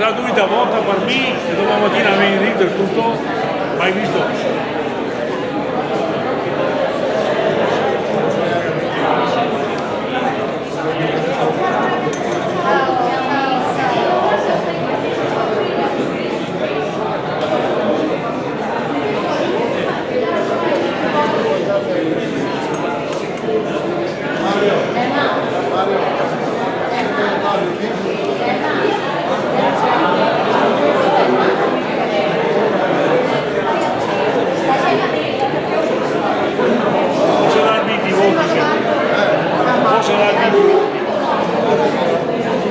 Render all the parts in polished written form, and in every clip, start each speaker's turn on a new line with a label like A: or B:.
A: gratuita volta per me e domattina mi rido il tutto, mai visto?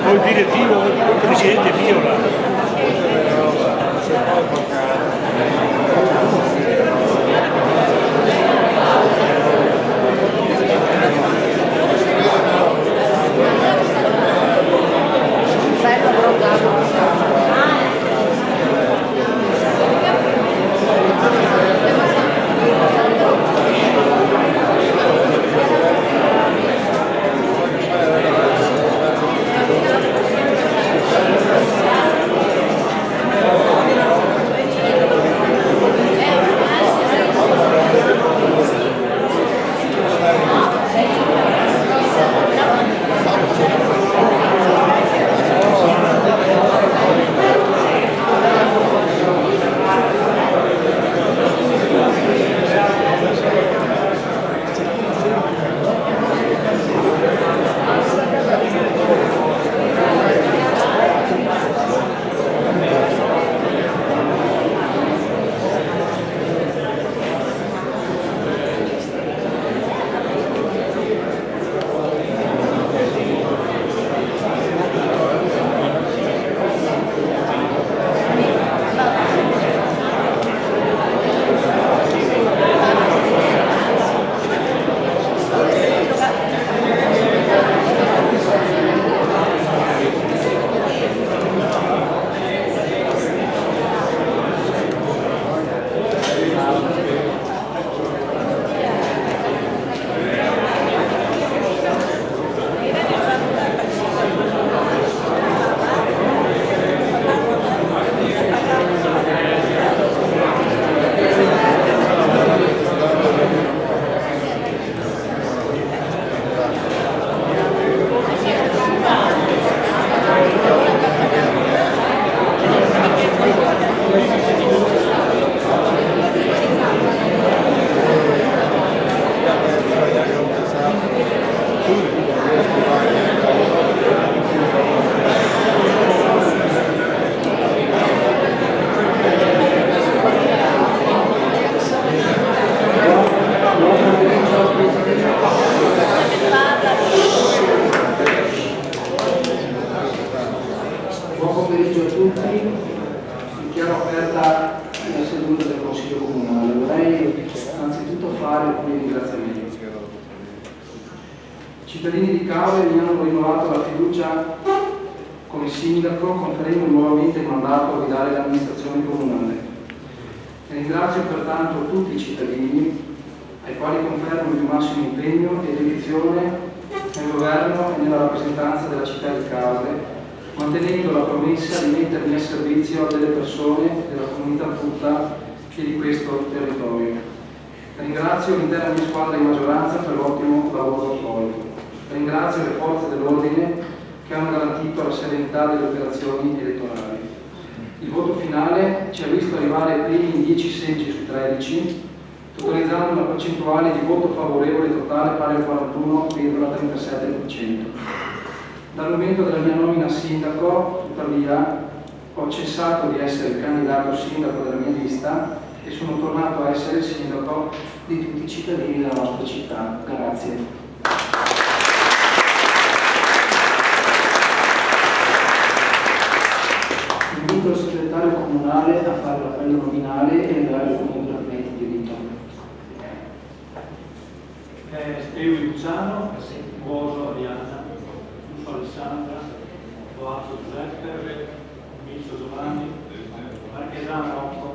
A: O il direttivo o il presidente Viola.
B: Buon pomeriggio a tutti, dichiaro aperta la seduta del Consiglio Comunale. Vorrei anzitutto fare alcuni ringraziamenti. I cittadini di Caore mi hanno rinnovato la fiducia come sindaco, conferendo nuovamente il mandato a guidare l'amministrazione comunale. Ringrazio pertanto tutti i cittadini ai quali confermo il mio massimo impegno e dedizione nel governo e nella rappresentanza della città di Caore, mantenendo la promessa di mettermi a servizio delle persone, della comunità tutta e di questo territorio. Ringrazio l'intera mia squadra di maggioranza per l'ottimo lavoro svolto. Ringrazio le forze dell'ordine che hanno garantito la serenità delle operazioni elettorali. Il voto finale ci ha visto arrivare ai primi in 10 seggi su 13, totalizzando una percentuale di voto favorevole totale pari al 41,37%. Dal momento della mia nomina a sindaco, tuttavia, ho cessato di essere il candidato sindaco della mia lista e sono tornato a essere il sindaco di tutti i cittadini della nostra città. Grazie. Invito il segretario comunale a fare l'appello nominale e dare il comunicamento di diritto.
C: Steu Luciano, Boso Arianna, Russo Alessandra, Boazzo Giuseppe, Micio Giovanni, Marchesano Rocco,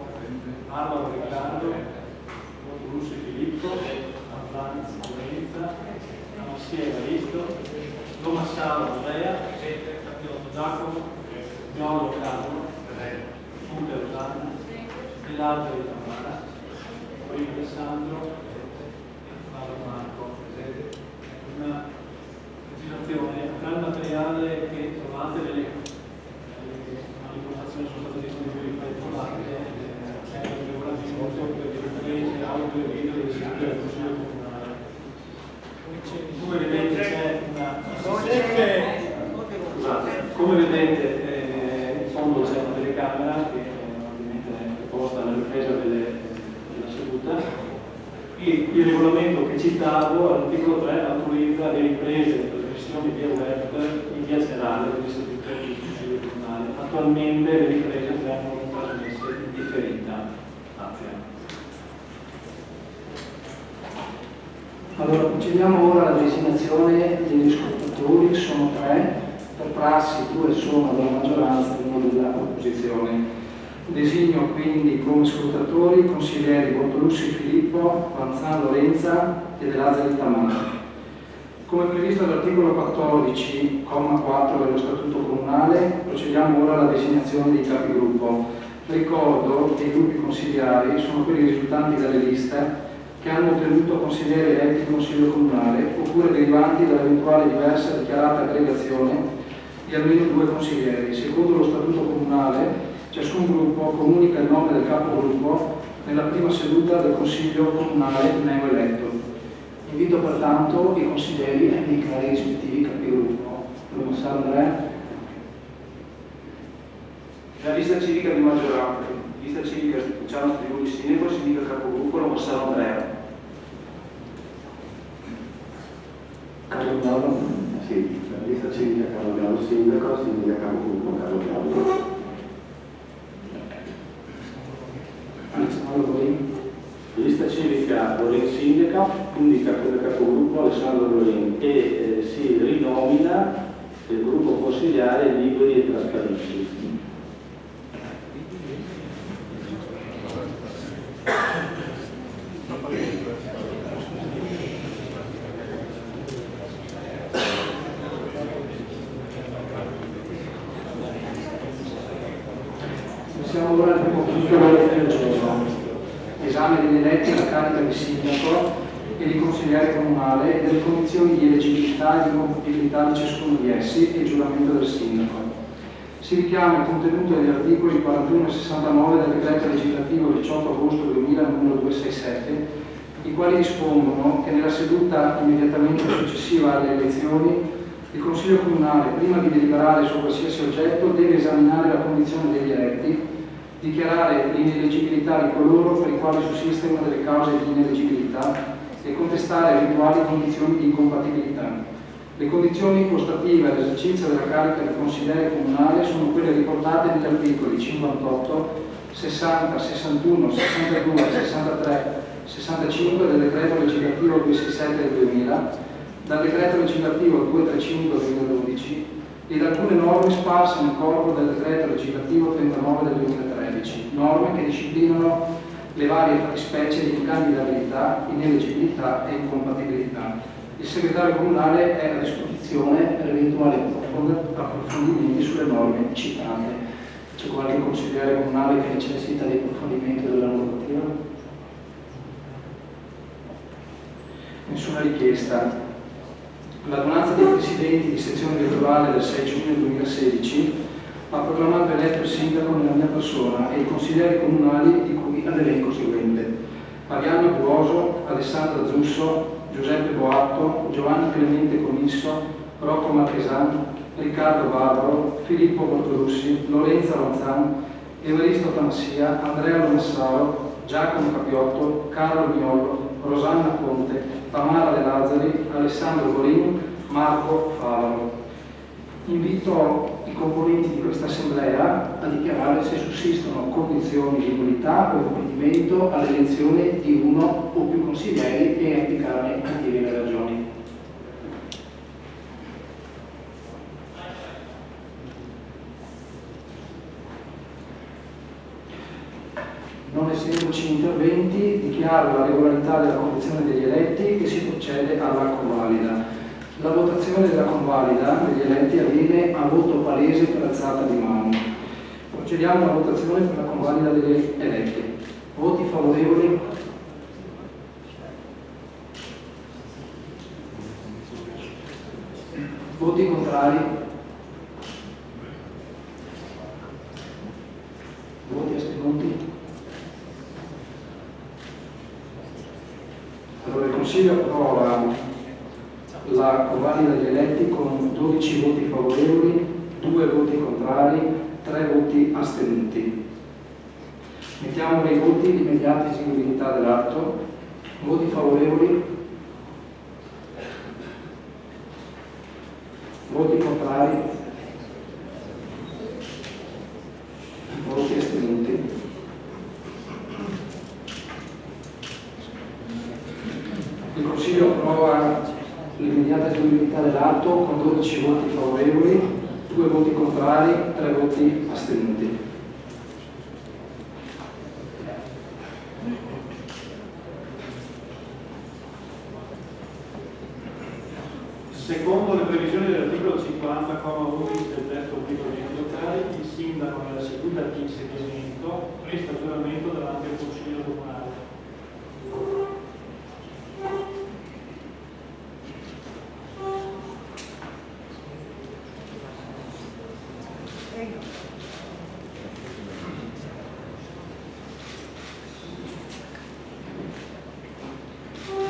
C: Arlo Riccardo, Russi Filippo, Anzanzi Lorenza, Amassia Evaristo, Tomassaro Andrea, Giacomo, Giorgio Carlo, Luca Rosanna, Elato di Tamara, poi Alessandro e Paolo Marco. Una legislazione, tra il materiale che trovate nelle manifestazioni sono state distribuite per trovate, c'è un regolamento per le riprese audio e video del sito del Consiglio Comunale. Come vedete c'è una come vedete in fondo c'è una telecamera che ovviamente è posta alla ripresa della seduta. Il regolamento che citavo all'articolo 3 autorizza le riprese e le trasmissioni via web in via generale delle sedute del Consiglio Comunale. Attualmente le riprese vengono trasmesse in differita. Grazie.
B: Allora, procediamo ora alla designazione degli scrutatori, sono 3, per prassi 2 sono della maggioranza e 1 dell'opposizione. Designo quindi come scrutatori i consiglieri Bortolussi Filippo, Vanzan Lorenza e De Lazzari Tamara. Come previsto dall'articolo 14, comma 4 dello Statuto Comunale, procediamo ora alla designazione dei capigruppo. Ricordo che i gruppi consigliari sono quelli risultanti dalle liste che hanno ottenuto consiglieri eletti in Consiglio Comunale oppure derivanti dall'eventuale diversa dichiarata aggregazione di almeno 2 consiglieri. Secondo lo Statuto Comunale, ciascun gruppo comunica il nome del capogruppo nella prima seduta del Consiglio Comunale neoeletto. Invito pertanto i consiglieri a indicare i rispettivi capigruppo. Massaro Andrea.
D: La lista civica di maggioranza, lista civica Luciano Striguri Sindaco, si indica capogruppo Massaro Andrea.
B: Carlo Gallo.
E: Sì, la lista civica Carlo Gallo Sindaco, si indica capogruppo Carlo Gallo.
B: Alessandro Lorin.
E: Lista civica Lorin Sindaco, indica come capogruppo Alessandro Lorin e si rinomina il gruppo consigliare Liberi e Trasparenti.
B: Siamo ora al primo punto del giorno. Esame degli eletti alla carica di sindaco e di consigliere comunale e delle condizioni di eleggibilità e di compatibilità di ciascuno di essi e il giuramento del sindaco. Si richiama il contenuto degli articoli 41 e 69 del decreto legislativo 18 agosto 2000 numero 267, i quali dispongono che nella seduta immediatamente successiva alle elezioni il Consiglio Comunale, prima di deliberare su qualsiasi oggetto, deve esaminare la condizione degli eletti, dichiarare l'ineleggibilità di coloro per i quali sussiste una delle cause di ineleggibilità e contestare eventuali condizioni di incompatibilità. Le condizioni ostative all'esercizio della carica di consigliere comunale sono quelle riportate negli articoli 58, 60, 61, 62, 63, 65 del decreto legislativo 267 del 2000, dal decreto legislativo 235 del 2012 e da alcune norme sparse nel corpo del decreto legislativo 39 del 2013, norme che disciplinano le varie fattispecie di incandidabilità, ineleggibilità e incompatibilità. Il segretario comunale è a disposizione per eventuali approfondimenti sulle norme citate. C'è qualche consigliere comunale che necessita di approfondimento della normativa? Nessuna richiesta. L'adunanza dei presidenti di sezione elettorale del 6 giugno 2016 ha proclamato eletto il sindaco nella mia persona e i consiglieri comunali di cui all'elenco seguente: Arianna Buoso, Alessandra Zusso, Giuseppe Boatto, Giovanni Clemente Conisso, Rocco Marchesan, Riccardo Barbaro, Filippo Bortolussi, Lorenza Vanzan, Evaristo Tamassia, Andrea Lomassaro, Giacomo Capiotto, Carlo Miollo, Rosanna Conte, Tamara De Lazzari, Alessandro Gorin, Marco Favaro. Invito i componenti di questa assemblea a dichiarare se sussistono condizioni di nulità o impedimento all'elezione di uno o più consiglieri e a indicarne i motivi e le ragioni. Non essendoci interventi, dichiaro la regolarità della condizione degli eletti e si procede alla convalida. La votazione della convalida degli eletti avviene a voto palese per alzata di mano. Procediamo alla votazione per la convalida degli eletti. Voti favorevoli? Voti contrari? Voti astenuti? Allora il Consiglio approva la convalida degli eletti con 12 voti favorevoli, 2 voti contrari, 3 voti astenuti. Mettiamo nei voti l'immediata eseguibilità dell'atto. Voti favorevoli? Voti contrari? Voti astenuti? Il Consiglio approva l'immediata eseguibilità dell'atto con 12 voti favorevoli, 2 voti contrari, 3 voti astenuti.
C: Secondo le previsioni dell'articolo 50, comma 11 del testo unico degli enti locali, il sindaco nella seduta di insediamento presta giuramento davanti al Consiglio Comunale.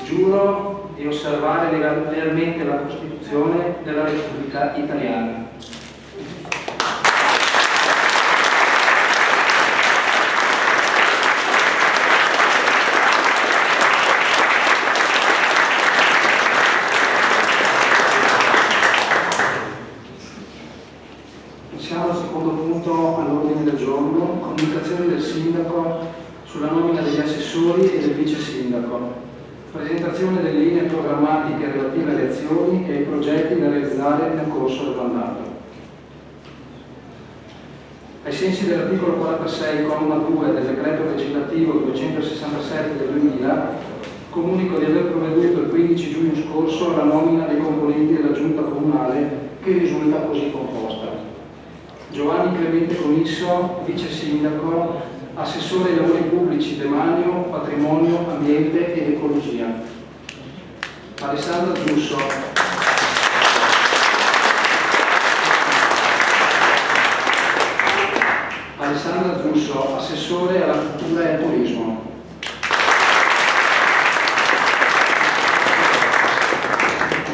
B: Giuro di osservare lealmente la Costituzione della Repubblica Italiana. Passiamo al secondo punto all'ordine del giorno, comunicazioni del Sindaco sulla nomina degli assessori e del vice sindaco. Presentazione delle linee programmatiche relative alle azioni e ai progetti da realizzare nel corso del mandato. Ai sensi dell'articolo 46, comma 2 del decreto legislativo 267 del 2000, comunico di aver provveduto il 15 giugno scorso alla nomina dei componenti della Giunta Comunale, che risulta così composta: Giovanni Clemente Conisso, vice sindaco, assessore ai lavori pubblici, demanio, patrimonio, ambiente ed ecologia. Alessandra Zusso. Alessandra Zusso, assessore alla cultura e al turismo.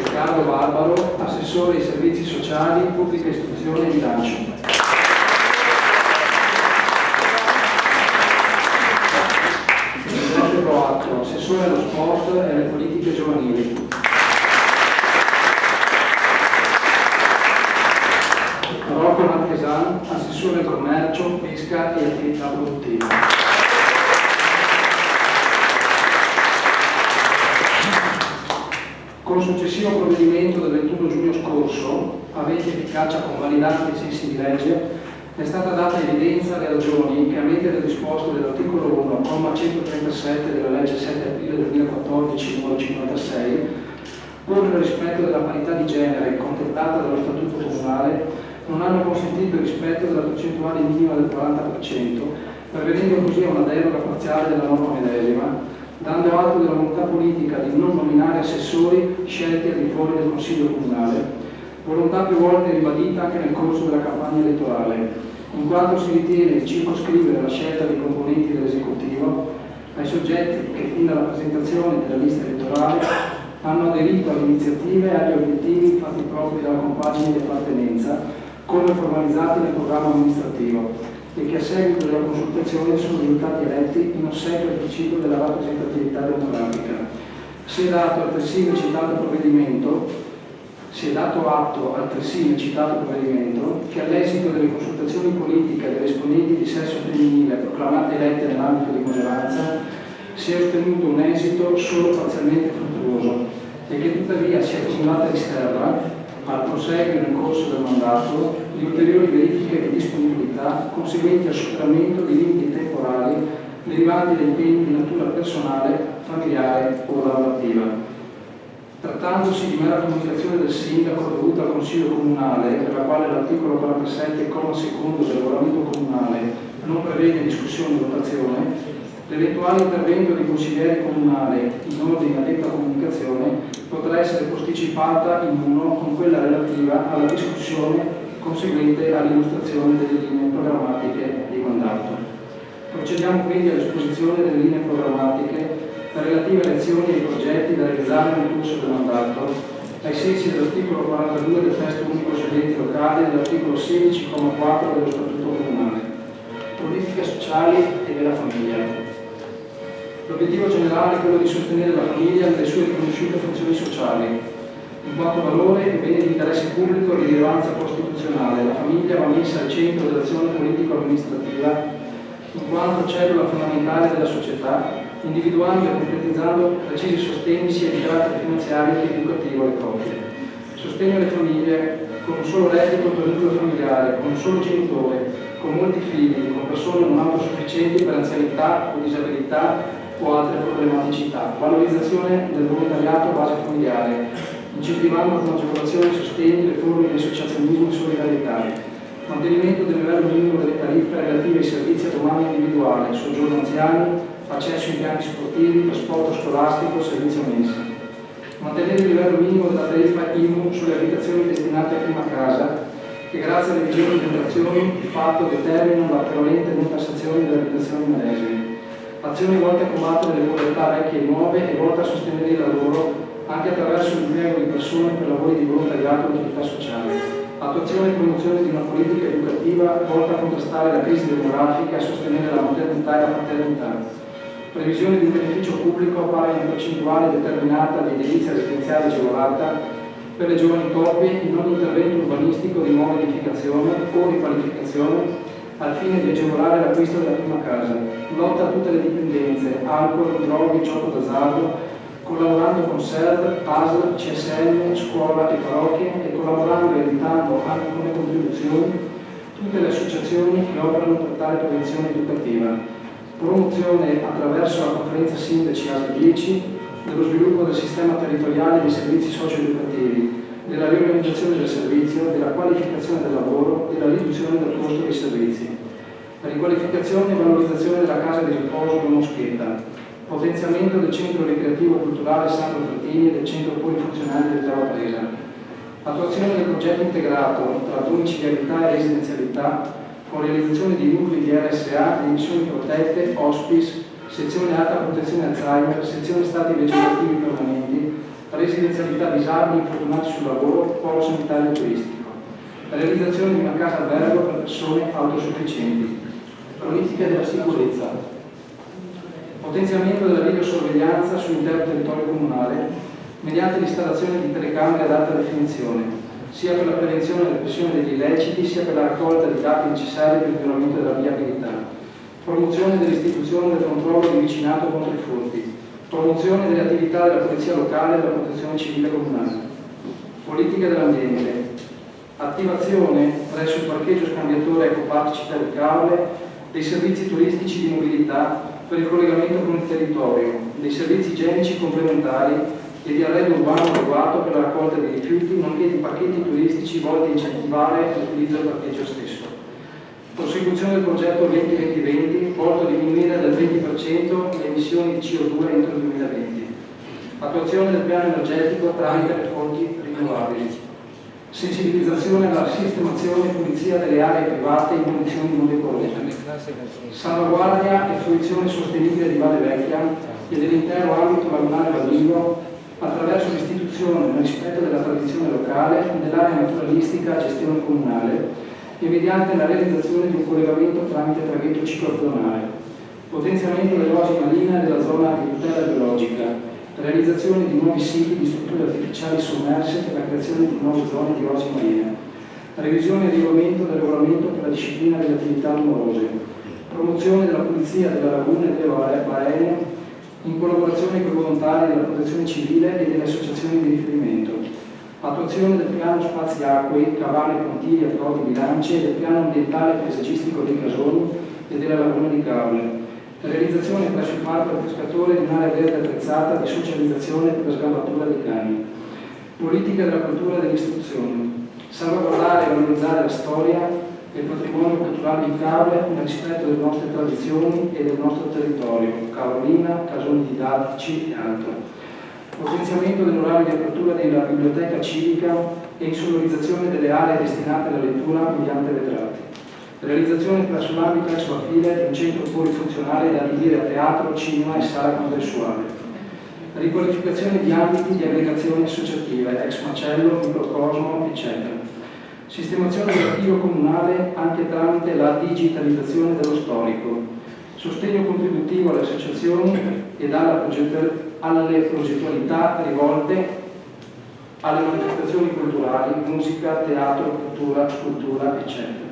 B: Riccardo Barbaro, assessore ai servizi sociali, pubblica istruzione e bilancio. Assessore allo sport e alle politiche giovanili. Rocco Marchesan, assessore al commercio, pesca e attività produttive. Con successivo provvedimento del 21 giugno scorso, avente efficacia convalidata ai sensi di legge, è stata data evidenza alle ragioni che, a mente del disposto dell'articolo 1, comma 137 della legge 7 aprile 2014, numero 56, pur nel rispetto della parità di genere contemplata dallo Statuto Comunale, non hanno consentito il rispetto della percentuale minima del 40%, prevedendo così una deroga parziale della norma medesima, dando atto della volontà politica di non nominare assessori scelti al di fuori del Consiglio Comunale, volontà più volte ribadita anche nel corso della campagna elettorale, in quanto si ritiene di circoscrivere la scelta dei componenti dell'esecutivo ai soggetti che fin dalla presentazione della lista elettorale hanno aderito alle iniziative e agli obiettivi fatti propri dalla compagine di appartenenza, come formalizzati nel programma amministrativo, e che a seguito della consultazione sono risultati eletti in ossequio al principio della rappresentatività democratica. Si è dato altresì nel citato provvedimento Si è dato atto altresì nel citato provvedimento che all'esito delle consultazioni politiche delle esponenti di sesso femminile proclamate elette nell'ambito di maggioranza si è ottenuto un esito solo parzialmente fruttuoso e che tuttavia si è formulata riserva al proseguio nel corso del mandato di ulteriori verifiche di disponibilità conseguenti al superamento di limiti temporali derivanti da impegni di natura personale, familiare o lavorativa. Trattandosi di mera comunicazione del sindaco dovuta al Consiglio Comunale, per la quale l'articolo 47, comma secondo del regolamento comunale non prevede discussione e votazione, l'eventuale intervento dei consiglieri comunali in ordine a detta comunicazione potrà essere posticipata in uno con quella relativa alla discussione conseguente all'illustrazione delle linee programmatiche di mandato. Procediamo quindi all'esposizione delle linee programmatiche relative alle azioni e ai progetti da realizzare nel corso del mandato, ai sensi dell'articolo 42 del testo unico sugli enti locali e dell'articolo 16,4 dello Statuto Comunale. Politiche sociali e della famiglia. L'obiettivo generale è quello di sostenere la famiglia nelle sue riconosciute funzioni sociali. In quanto valore e bene di interesse pubblico di rilevanza costituzionale, la famiglia va messa al centro dell'azione politico-amministrativa in quanto cellula fondamentale della società, individuando e concretizzando precisi sostegni sia di carattere finanziario che educativo alle coppie. Sostegno alle famiglie con un solo reddito per nucleo familiare, con un solo genitore, con molti figli, con persone non autosufficienti per anzianità o disabilità o altre problematicità. Valorizzazione del volontariato a base familiare, incentivando con agevolazione e sostegno le forme di associazionismo e solidarietà. Mantenimento del livello minimo delle tariffe relative ai servizi a domanda individuale, soggiorno anziani, accesso ai piani sportivi, trasporto scolastico, servizio mensa. Mantenere il livello minimo della tariffa IMU sulle abitazioni destinate a prima casa, che grazie alle vigenti generazioni di fatto determinano la prevalente non tassazione delle abitazioni medesime. Azioni volte a combattere le povertà vecchie e nuove e volte a sostenere il lavoro anche attraverso l'impiego di persone per lavori di volontariato e attività sociale. Attuazione e promozione di una politica educativa volta a contrastare la crisi demografica e a sostenere la maternità e la paternità. Previsione di un beneficio pubblico pari a una percentuale determinata di edilizia residenziale agevolata per le giovani coppie in ogni intervento urbanistico di nuova edificazione o riqualificazione al fine di agevolare l'acquisto della prima casa. Lotta a tutte le dipendenze, alcol, droghe, gioco d'azzardo, collaborando con SERV, ASL, CSM, scuola e parrocchie e collaborando e aiutando anche con le contribuzioni tutte le associazioni che operano per tale prevenzione educativa. Promozione attraverso la conferenza sindaci ASL 10 dello sviluppo del sistema territoriale dei servizi socio-educativi, della riorganizzazione del servizio, della qualificazione del lavoro e della riduzione del costo dei servizi. Riqualificazione e valorizzazione della casa di riposo di Moschetta. Potenziamento del centro ricreativo culturale Sandro Frattini e del centro polifunzionale del Tava Presa. Attuazione del progetto integrato tra domiciliarità e residenzialità con realizzazione di nuclei di RSA, di missioni protette, hospice, sezione alta protezione Alzheimer, sezione stati vegetativi permanenti, residenzialità disabili infortunati sul lavoro, polo sanitario turistico. Realizzazione di una casa albergo per persone autosufficienti. Politiche della sicurezza. Potenziamento della videosorveglianza sull'intero territorio comunale mediante l'installazione di telecamere ad alta definizione, sia per la prevenzione e repressione degli illeciti, sia per la raccolta di dati necessari per il miglioramento della viabilità. Promozione dell'istituzione del controllo di vicinato contro i furti. Promozione delle attività della Polizia Locale e della Protezione Civile Comunale. Politica dell'ambiente. Attivazione presso il parcheggio scambiatore Ecopark Città di Caule dei servizi turistici di mobilità per il collegamento con il territorio, dei servizi igienici complementari e di arredo urbano adeguato per la raccolta di rifiuti, nonché di pacchetti turistici volti a incentivare l'utilizzo del parcheggio stesso. Prosecuzione del progetto 20-20-20, volto a diminuire del 20% le emissioni di CO2 entro il 2020. Attuazione del piano energetico tramite le fonti rinnovabili. Sensibilizzazione alla sistemazione e pulizia delle aree private in condizioni non decorose. Salvaguardia e fruizione sostenibile di Valle Vecchia e dell'intero ambito lagunare valdivo attraverso l'istituzione, nel rispetto della tradizione locale, dell'area naturalistica a gestione comunale e mediante la realizzazione di un collegamento tramite traghetto ciclopedonale. Potenziamento dell'oasi marina e della zona di tutela biologica. Realizzazione di nuovi siti di strutture artificiali sommerse per la creazione di nuove zone di oasi marine. Revisione e rinnovamento del regolamento per la disciplina delle attività numerose. Promozione della pulizia della laguna e delle balene in collaborazione con i volontari della protezione civile e delle associazioni di riferimento. Attuazione del piano spazi acque, cavale, pontili, approdi, bilance e del piano ambientale paesaggistico dei Casoni e della laguna di Caule. Realizzazione presso il parco del pescatore di un'area verde attrezzata di socializzazione per la sgambatura dei cani. Politica della cultura e dell'istruzione. Salvaguardare e valorizzare la storia e il patrimonio culturale di Cavre nel rispetto delle nostre tradizioni e del nostro territorio, Caolina, casoni didattici e altro. Potenziamento dell'orario di apertura della biblioteca civica e insonorizzazione delle aree destinate alla lettura mediante vetrati. Realizzazione presso l'ambito ex affine di un centro polifunzionale da adibire a teatro, cinema e sala congressuale. Riqualificazione di ambiti di aggregazione associative, ex macello, microcosmo, eccetera. Sistemazione dell'archivio comunale anche tramite la digitalizzazione dello storico. Sostegno contributivo alle associazioni ed alle progettualità rivolte alle manifestazioni culturali, musica, teatro, cultura, scultura, eccetera.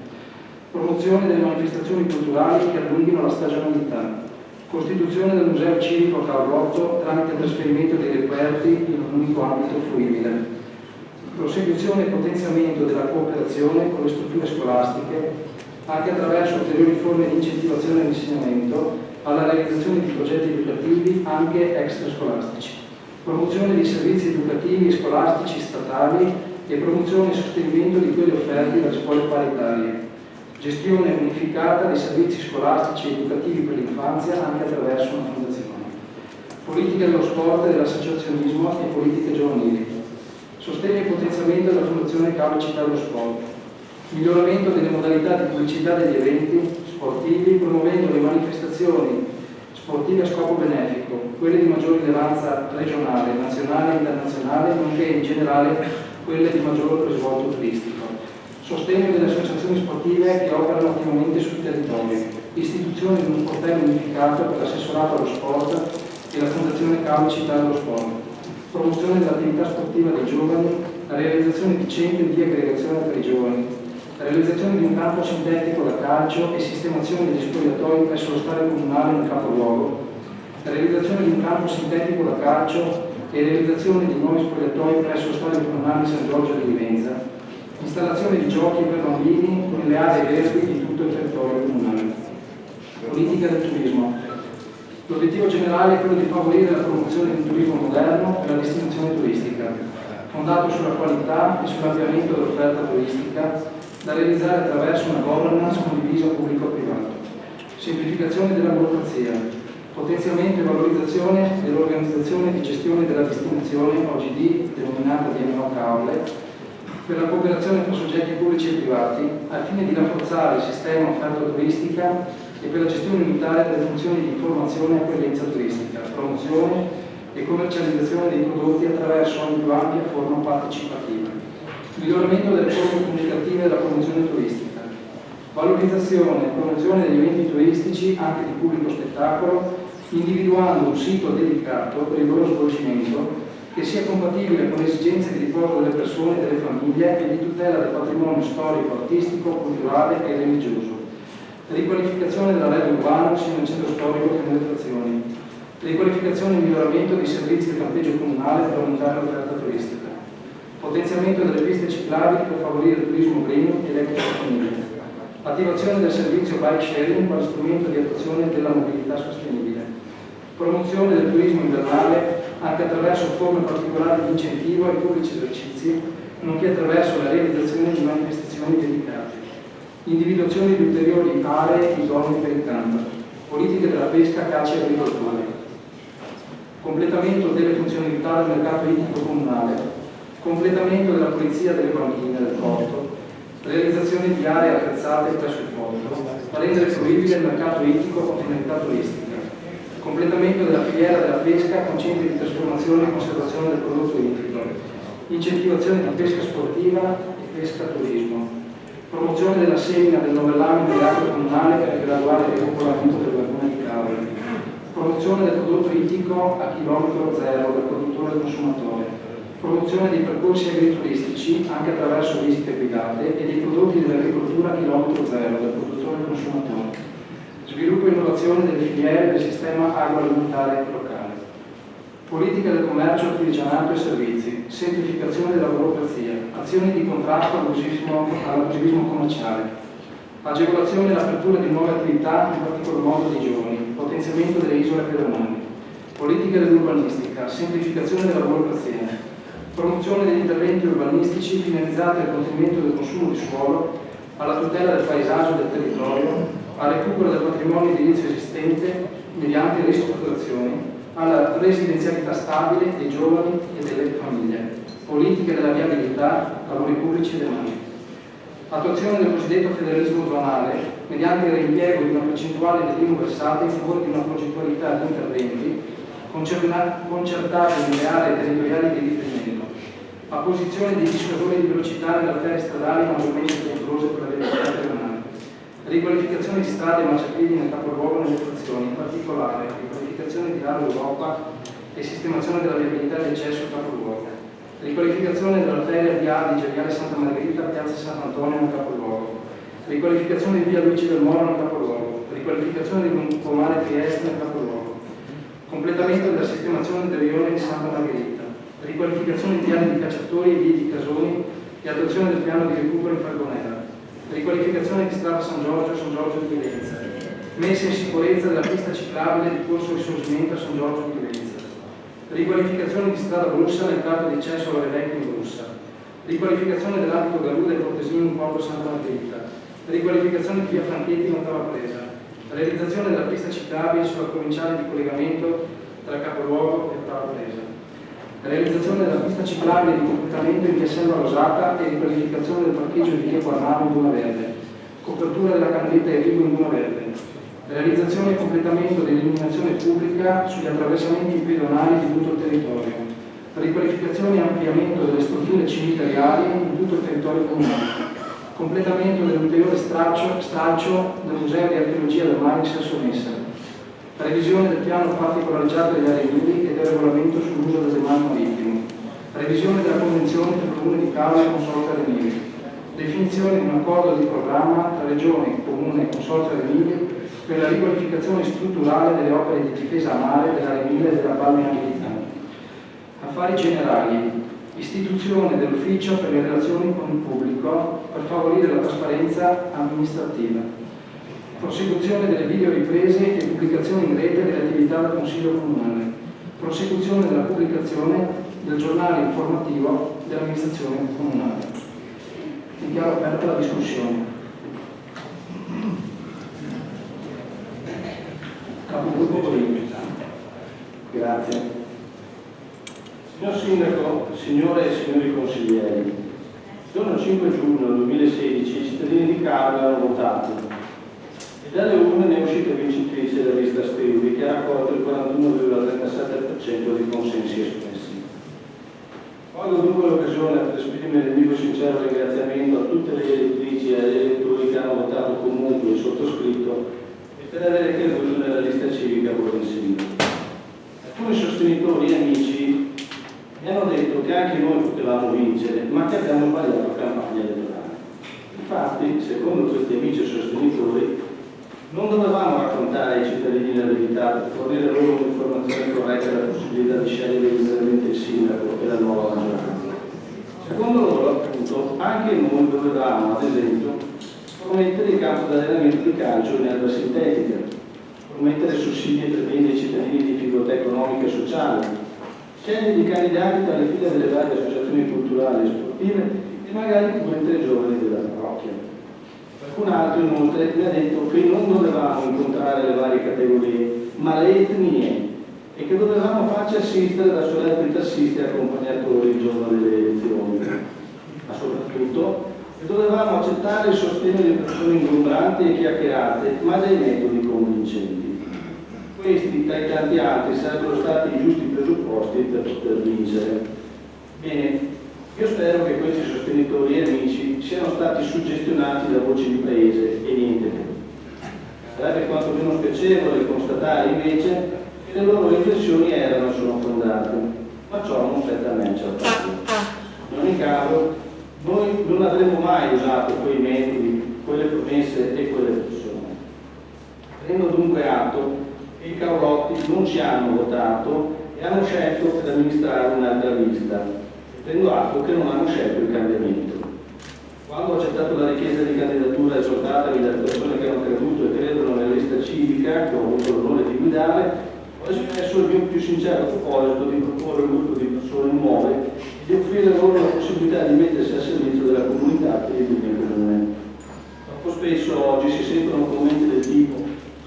B: Promozione delle manifestazioni culturali che allunghino la stagionalità. Costituzione del Museo Civico Carlotto tramite il trasferimento dei reperti in un unico ambito fruibile. Prosecuzione e potenziamento della cooperazione con le strutture scolastiche anche attraverso ulteriori forme di incentivazione all'insegnamento, alla realizzazione di progetti educativi anche extrascolastici. Promozione dei servizi educativi e scolastici statali e promozione e sostenimento di quelli offerti dalle scuole paritarie. Gestione unificata dei servizi scolastici e educativi per l'infanzia anche attraverso una fondazione. Politica dello sport e dell'associazionismo e politiche giovanili. Sostegno e potenziamento della Fondazione Cavre Città dello Sport. Miglioramento delle modalità di pubblicità degli eventi sportivi, promuovendo le manifestazioni sportive a scopo benefico, quelle di maggior rilevanza regionale, nazionale e internazionale, nonché in generale quelle di maggior risvolto turistico. Sostegno delle associazioni sportive che operano attivamente sul territorio, istituzione di uno sportello unificato per l'assessorato allo sport e la Fondazione Cavre Città dello Sport, promozione dell'attività sportiva dei giovani, la realizzazione di centri di aggregazione per i giovani, la realizzazione di un campo sintetico da calcio e sistemazione degli spogliatoi presso lo stadio comunale nel capoluogo, la realizzazione di un campo sintetico da calcio e realizzazione di nuovi spogliatoi presso lo stadio comunale San Giorgio di Livenza, installazione di giochi per bambini nelle aree verdi di tutto il territorio comunale. Politica del turismo. L'obiettivo generale è quello di favorire la promozione di un turismo moderno e la destinazione turistica, fondato sulla qualità e sull'ampliamento dell'offerta turistica, da realizzare attraverso una governance condivisa pubblico-privato. Semplificazione della burocrazia. Potenziamento e valorizzazione dell'organizzazione di gestione della destinazione OGD, denominata DMO Cavre, per la cooperazione tra soggetti pubblici e privati, al fine di rafforzare il sistema offerta turistica e per la gestione unitaria delle funzioni di informazione e accoglienza turistica, promozione e commercializzazione dei prodotti attraverso una più ampia forma partecipativa. Miglioramento delle forme comunicative della promozione turistica. Valorizzazione e promozione degli eventi turistici anche di pubblico spettacolo, individuando un sito dedicato per il loro svolgimento che sia compatibile con le esigenze di riposo delle persone e delle famiglie e di tutela del patrimonio storico, artistico, culturale e religioso. Riqualificazione della rete urbana sia nel centro storico che nelle frazioni. Riqualificazione e miglioramento dei servizi di campeggio comunale per aumentare l'offerta turistica. Potenziamento delle piste ciclabili per favorire il turismo green ed ecosostenibile. Attivazione del servizio bike sharing quale strumento di attuazione della mobilità sostenibile. Promozione del turismo invernale anche attraverso forme particolari di incentivo ai pubblici esercizi, nonché attraverso la realizzazione di manifestazioni dedicate. Individuazione di ulteriori aree idonee per il campo. Politiche della pesca, caccia e agricoltura. Completamento delle funzionalità del mercato ittico comunale. Completamento della pulizia delle banchine del porto. Realizzazione di aree attrezzate presso il porto. Rendere fruibile il mercato ittico con finalità turistica. Completamento della filiera della pesca con centri di trasformazione e conservazione del prodotto ittico. Incentivazione di pesca sportiva e pesca turismo. Promozione della semina del novellame di acqua comunale per il graduale ripopolamento della laguna di Cavre. Promozione del prodotto ittico a chilometro zero dal produttore al consumatore. Promozione dei percorsi agrituristici anche attraverso visite guidate e dei prodotti dell'agricoltura a chilometro zero dal produttore al consumatore. Sviluppo e innovazione delle filiere del sistema agroalimentare locale. Politica del commercio, artigianato e servizi. Semplificazione della burocrazia. Azioni di contrasto all'abusivismo commerciale. Agevolazione e l'apertura di nuove attività, in particolar modo dei giovani. Potenziamento delle isole pedonali. Politica dell'urbanistica. Semplificazione della burocrazia. promozione degli interventi urbanistici finalizzati al contenimento del consumo di suolo, alla tutela del paesaggio e del territorio, al recupero del patrimonio edilizio esistente mediante ristrutturazioni, alla residenzialità stabile dei giovani e delle famiglie, politiche della viabilità, lavori pubblici e demani. Attuazione del cosiddetto federalismo zonale mediante il reimpiego di una percentuale dell'IMU versata in favore di una progettualità di interventi concertati nelle aree territoriali di riferimento, apposizione di dissuasori di velocità nelle arterie stradali maggiormente pericolose per la viabilità regionale, riqualificazione di strade e marciapiedi nel capoluogo e nelle frazioni, in particolare riqualificazione di Largo Europa e sistemazione della viabilità di accesso al capoluogo, riqualificazione dell'arteria via Adige, viale Santa Margherita, piazza Sant'Antonio nel capoluogo, riqualificazione di via Luigi del Moro nel capoluogo, riqualificazione di lungomare Trieste nel capoluogo, completamento della sistemazione del rione di Santa Margherita, riqualificazione di piani di cacciatori e vie di casoni e attuazione del piano di recupero in Falconera, riqualificazione di strada San Giorgio di Vivenza, messa in sicurezza della pista ciclabile di corso risorgimento a San Giorgio di Vivenza, riqualificazione di strada Brussa nel tratto di accesso alla Vecchia in Brussa, riqualificazione dell'abito Garuda e Cortesino in Porto Santa Margherita, riqualificazione di via Franchetti in Ottava Presa, realizzazione della pista ciclabile sulla provinciale di collegamento tra capoluogo e Ottava Presa, realizzazione della pista ciclabile di completamento in via Selva Rosata e riqualificazione del parcheggio di via Guarnaro in Duna Verde, copertura della canaletta e rigo in Duna Verde, realizzazione e completamento dell'illuminazione pubblica sugli attraversamenti pedonali di tutto il territorio, riqualificazione e ampliamento delle strutture cimiteriali in tutto il territorio comunale, completamento dell'ulteriore stralcio del Museo di Archeologia del Mare in Sassonessa, revisione del piano particolareggiato degli aree nudi e del regolamento sull'uso del demanio marittimo, revisione della convenzione tra il Comune di Cava e Consorzio Aremili, definizione di un accordo di programma tra Regione, Comune e Consorzio Aremili per la riqualificazione strutturale delle opere di difesa a mare dell'Aremile e della balneabilità. Affari generali. Istituzione dell'ufficio per le relazioni con il pubblico per favorire la trasparenza amministrativa. Prosecuzione delle videoriprese e pubblicazione in rete delle attività del Consiglio Comunale. Prosecuzione della pubblicazione del giornale informativo dell'amministrazione comunale. Dichiaro aperta la discussione. Capogruppo Polini.
E: Grazie. Signor Sindaco, signore e signori consiglieri, il giorno 5 giugno 2016 i cittadini di Cava hanno votato e dalle urne ne è uscita vincitrice la lista Stiuri che ha raccolto il 41,37% dei consensi espressi. Colgo dunque l'occasione per esprimere il mio sincero ringraziamento a tutte le elettrici e agli elettori che hanno votato comunque il sottoscritto e per avere creduto nella lista civica Borensindo. Alcuni sostenitori e amici mi hanno detto che anche noi potevamo vincere, ma che abbiamo sbagliato campagna elettorale. Infatti, secondo questi amici sostenitori, non dovevamo raccontare ai cittadini la verità per fornire loro un'informazione corretta e la possibilità di scegliere liberamente il sindaco e la nuova maggioranza. Secondo loro, appunto, anche noi dovevamo, ad esempio, promettere il campo d'allenamento di calcio in erba sintetica, promettere sussidi per beni dei cittadini di difficoltà economica e sociale, scegliere di candidati tra le file delle varie associazioni culturali e sportive e magari promettere i giovani della parrocchia. Qualcun altro inoltre mi ha detto che non dovevamo incontrare le varie categorie, ma le etnie, e che dovevamo farci assistere da solenni tassisti e accompagnatori il giorno delle elezioni. Ma soprattutto che dovevamo accettare il sostegno di persone ingombranti e chiacchierate, ma dei metodi convincenti. Questi, tra i tanti altri, sarebbero stati i giusti presupposti per poter vincere. Bene, io spero che questi sostenitori e amici siano stati suggestionati da voci di paese e niente più. Sarebbe quantomeno spiacevole constatare invece che le loro riflessioni erano e sono fondate, ma ciò non spetta a me certamente. In ogni caso, noi non avremmo mai usato quei metodi, quelle promesse e quelle persone. Prendo dunque atto che i Caulotti non ci hanno votato e hanno scelto per amministrare un'altra lista. Prendo atto che non hanno scelto il cambiamento. Quando ho accettato la richiesta di candidatura esortatami dalle persone che hanno creduto e credono nella lista civica, che ho avuto l'onore di guidare, ho espresso il mio più sincero proposito di proporre un gruppo di persone nuove e di offrire loro la possibilità di mettersi al servizio della comunità per il bene comune. Troppo spesso oggi si sentono commenti del tipo: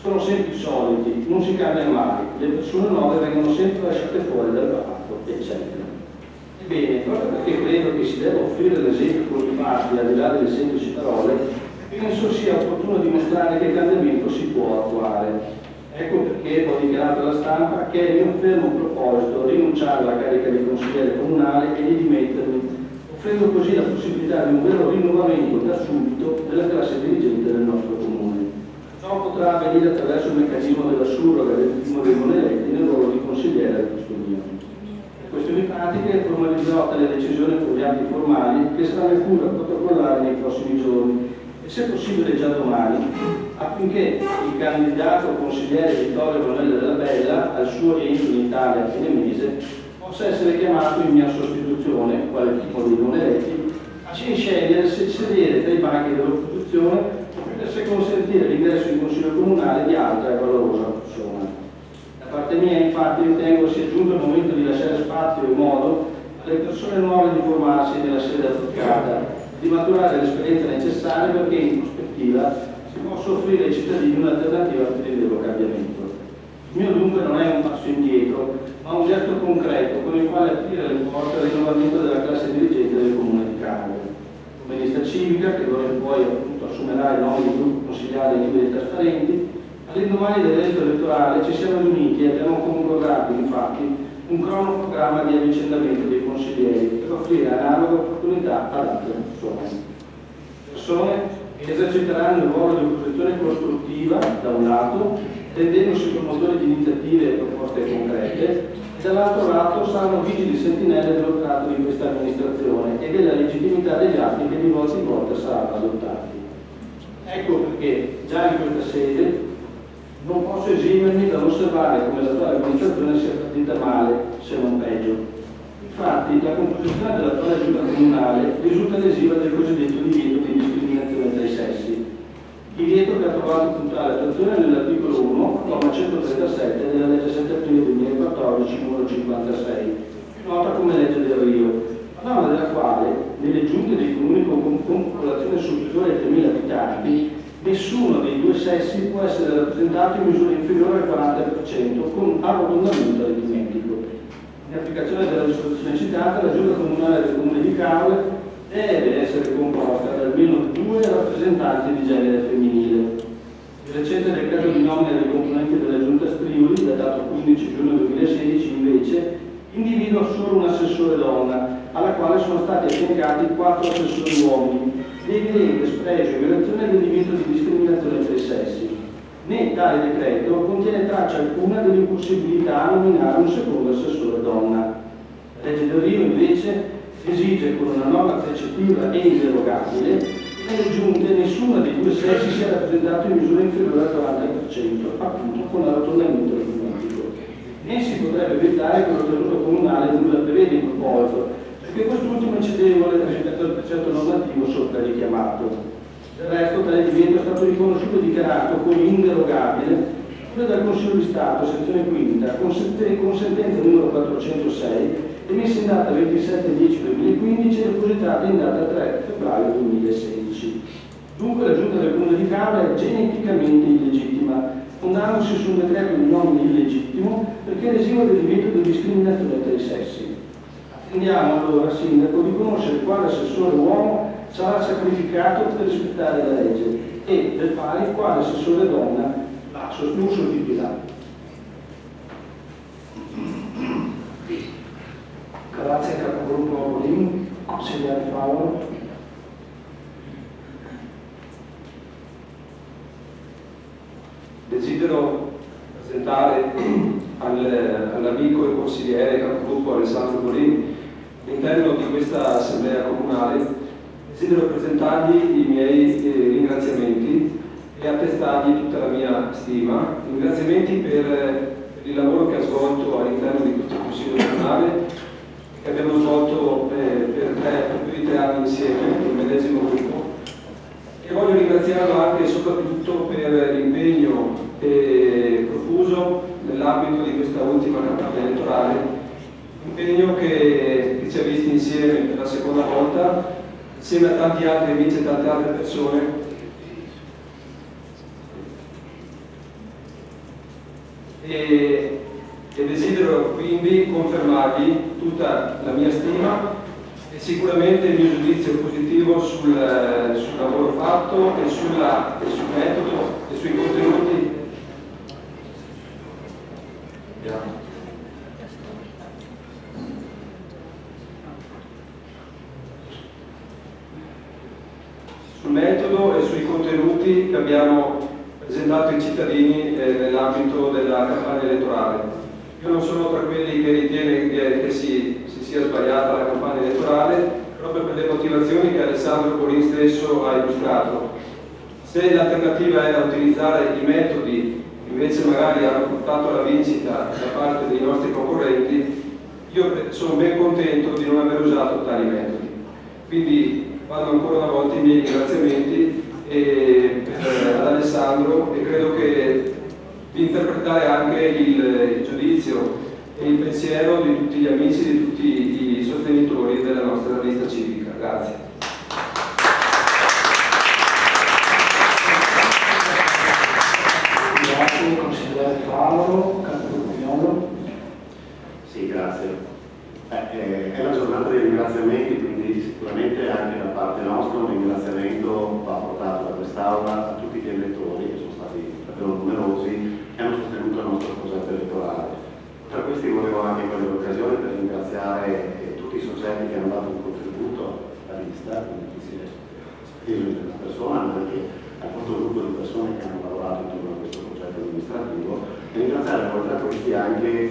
E: sono sempre i soliti, non si cambia mai, le persone nuove vengono sempre lasciate fuori dal parco, eccetera. Ebbene, proprio perché credo che si debba offrire l'esempio con i fatti, al di là delle semplici parole, penso sia opportuno dimostrare che il cambiamento si può attuare. Ecco perché ho dichiarato alla stampa che è il mio fermo proposito rinunciare alla carica di consigliere comunale e di dimettermi, offrendo così la possibilità di un vero rinnovamento da subito della classe dirigente del nostro comune. Ciò potrà avvenire attraverso il meccanismo della surroga del primo dei non eletti nel ruolo di consigliere al posto mio. Per questioni pratiche formalizzerò tale decisione con gli atti formali che saranno in cura protocollare nei prossimi giorni e se possibile già domani, affinché il candidato consigliere Vittorio Emanuele Della Bella al suo rientro in Italia a fine mese possa essere chiamato in mia sostituzione, quale tipo di non eletti, a scegliere se sedere tra i banchi dell'opposizione o se consentire l'ingresso in consiglio comunale di altra e valorosa persona. Da parte mia, infatti, ritengo sia giunto il momento di lasciare spazio e modo alle persone nuove di formarsi nella sede appropriata, di maturare l'esperienza necessaria perché in prospettiva si possa offrire ai cittadini un'alternativa per il vero cambiamento. Il mio dunque non è un passo indietro, ma un gesto concreto con il quale aprire le porte al rinnovamento della classe dirigente del comune di Cagliari. Come lista civica, che d'ora in poi appunto assumerà il nome di gruppo consigliare liberi e trasparenti, all'indomani dell'esito elettorale ci siamo riuniti e abbiamo concordato infatti un cronoprogramma di avvicendamento dei consiglieri per offrire analoga opportunità ad altre persone che eserciteranno il ruolo di opposizione costruttiva da un lato, rendendosi promotori di iniziative e proposte concrete, e dall'altro lato saranno vigili sentinelle dell'operato di questa amministrazione e della legittimità degli atti che di volta in volta saranno adottati. Ecco perché già in questa sede non posso esimermi dall'osservare come l'attuale amministrazione sia partita male, se non peggio. Infatti, la composizione dell'attuale giunta comunale risulta lesiva del cosiddetto divieto di discriminazione tra i sessi. Divieto che ha trovato puntuale attuazione nell'articolo 1, norma 137 della legge 7 aprile 2014, numero 56, più nota come legge del Rio, a norma della quale, nelle giunte dei comuni con popolazione superiore ai 3.000 abitanti, nessuno dei due sessi può essere rappresentato in misura inferiore al 40% con arrotondamento aritmetico. In applicazione della risoluzione citata, la giunta comunale del comune di Cagliari deve essere composta da almeno 2 rappresentanti di genere femminile. Il recente decreto di nomina dei componenti della giunta Striuli, datato 15 giugno 2016, invece, individua solo un assessore donna, alla quale sono stati affiancati 4 assessori uomini, di evidente spregio e violazione del divieto di discriminazione tra i sessi. Né tale decreto contiene traccia alcuna dell'impossibilità a nominare un secondo assessore donna. La legge del Rio invece esige con una norma precettiva e inderogabile che nelle giunte nessuno dei due sessi sia rappresentato in misura inferiore al 40%, appunto con l'arrotondamento aritmetico. Né si potrebbe evitare che lo statuto comunale nulla prevede in proposito, perché quest'ultimo è cedevole rispetto al precetto normativo sopra richiamato. Del resto tale divieto è stato riconosciuto e dichiarato come inderogabile pure dal Consiglio di Stato, sezione quinta, con sentenza numero 406, emessa in data 27/10/2015 e depositata in data 3 febbraio 2016. Dunque la Giunta del Comune di Cagliari è geneticamente illegittima, fondandosi su un decreto di nomina illegittimo perché lesivo del divieto di discriminazione tra i sessi. Attendiamo allora, Sindaco, di conoscere quale assessore uomo sarà sacrificato per rispettare la legge e, del pari, quale assessore donna lo sostituirà.
B: Grazie capogruppo Bolin, consigliere Fauno.
F: Desidero presentare all'amico e consigliere capogruppo Alessandro Bolin all'interno di questa assemblea comunale. Desidero presentargli i miei ringraziamenti e attestargli tutta la mia stima. Ringraziamenti per il lavoro che ha svolto all'interno di questo Consiglio comunale, che abbiamo svolto per più di 3 anni insieme, nel medesimo gruppo. E voglio ringraziarlo anche e soprattutto per l'impegno profuso nell'ambito di questa ultima campagna elettorale, impegno che ci ci ha visti insieme per la seconda volta, insieme a tanti altri amici e tante altre persone. E desidero quindi confermargli tutta la mia stima e sicuramente il mio giudizio positivo sul lavoro fatto e sul metodo e sui contenuti. Sul metodo e sui contenuti che abbiamo presentato ai cittadini nell'ambito della campagna elettorale. Io non sono tra quelli che ritiene che si sia sbagliata la campagna elettorale, proprio per le motivazioni che Alessandro Corin stesso ha illustrato. Se l'alternativa era utilizzare i metodi che invece magari hanno portato alla vincita da parte dei nostri concorrenti, io sono ben contento di non aver usato tali metodi. Quindi vado ancora una volta i miei ringraziamenti ad Alessandro e credo che di interpretare anche il giudizio e il pensiero di tutti gli amici, di tutti i sostenitori della nostra lista civica. Grazie.
B: Grazie, consigliere Paolo, Capogruppo.
G: Sì, grazie. È la giornata dei ringraziamenti, quindi sicuramente anche da parte nostra un ringraziamento va portato da quest'Aula a tutti gli elettori che sono stati davvero numerosi e hanno sostenuto il nostro progetto elettorale. Tra questi volevo anche cogliere l'occasione per ringraziare tutti i soggetti che hanno dato un contributo alla lista, quindi chi si è speso in prima persona, ma anche al gruppo di persone che hanno lavorato intorno a questo progetto amministrativo, e ringraziare oltre a questi anche